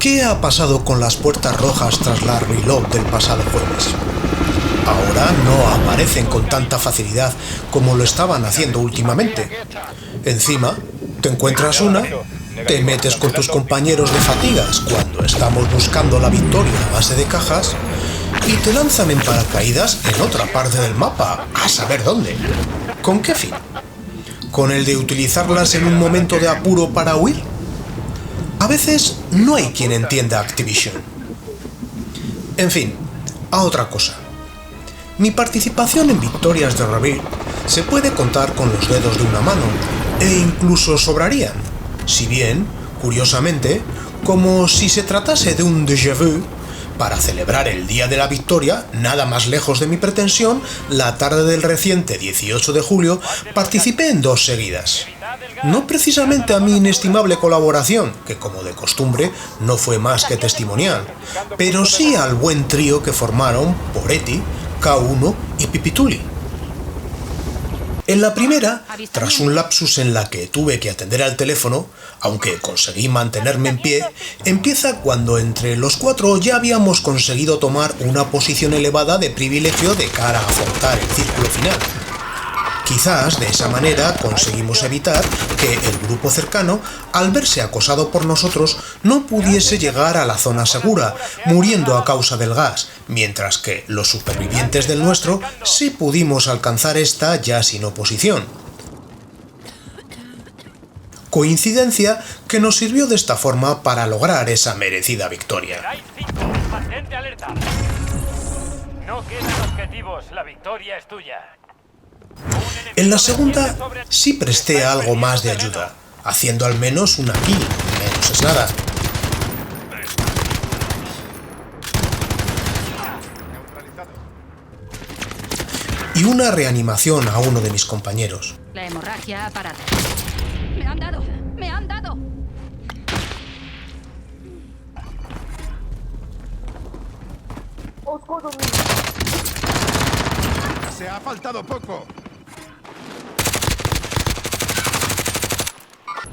¿Qué ha pasado con las puertas rojas tras la reload del pasado jueves? Ahora no aparecen con tanta facilidad como lo estaban haciendo últimamente. Encima, te encuentras una, te metes con tus compañeros de fatigas cuando estamos buscando la victoria a base de cajas y te lanzan en paracaídas en otra parte del mapa, a saber dónde. ¿Con qué fin? ¿Con el de utilizarlas en un momento de apuro para huir? A veces no hay quien entienda Activision. En fin, a otra cosa. Mi participación en victorias de Rebirth se puede contar con los dedos de una mano, e incluso sobrarían, si bien, curiosamente, como si se tratase de un déjà vu. Para celebrar el día de la victoria, nada más lejos de mi pretensión, la tarde del reciente 18 de julio, participé en 2 seguidas. No precisamente a mi inestimable colaboración, que como de costumbre no fue más que testimonial, pero sí al buen trío que formaron Poretti, K1 y Pipituli. En la primera, tras un lapsus en la que tuve que atender al teléfono, aunque conseguí mantenerme en pie, empieza cuando entre los 4 ya habíamos conseguido tomar una posición elevada de privilegio de cara a afrontar el círculo final. Quizás de esa manera conseguimos evitar que el grupo cercano, al verse acosado por nosotros, no pudiese llegar a la zona segura, muriendo a causa del gas, mientras que los supervivientes del nuestro sí pudimos alcanzar esta ya sin oposición. Coincidencia que nos sirvió de esta forma para lograr esa merecida victoria. Mantente alerta. No quedan objetivos, la victoria es tuya. En la segunda sí presté algo más de ayuda, haciendo al menos una kill, menos es nada. Y una reanimación a uno de mis compañeros. La hemorragia ha parado. ¡Me han dado! ¡Me han dado! ¡Se ha faltado poco!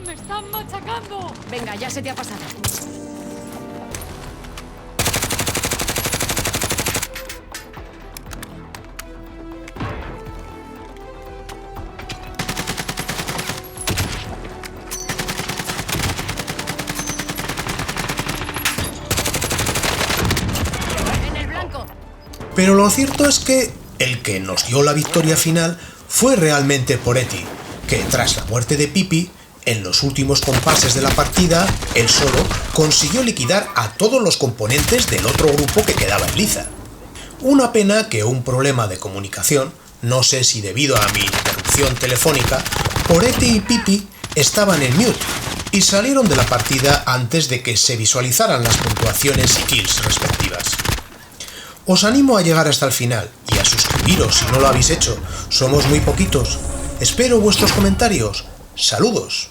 ¡Me están machacando! Venga, ya se te ha pasado. En el blanco. Pero lo cierto es que el que nos dio la victoria final fue realmente Poretti, que tras la muerte de Pipi, en los últimos compases de la partida, él solo consiguió liquidar a todos los componentes del otro grupo que quedaba en liza. Una pena que un problema de comunicación, no sé si debido a mi interrupción telefónica, Poretti y Pipi estaban en mute y salieron de la partida antes de que se visualizaran las puntuaciones y kills respectivas. Os animo a llegar hasta el final y a suscribiros si no lo habéis hecho, somos muy poquitos. Espero vuestros comentarios. ¡Saludos!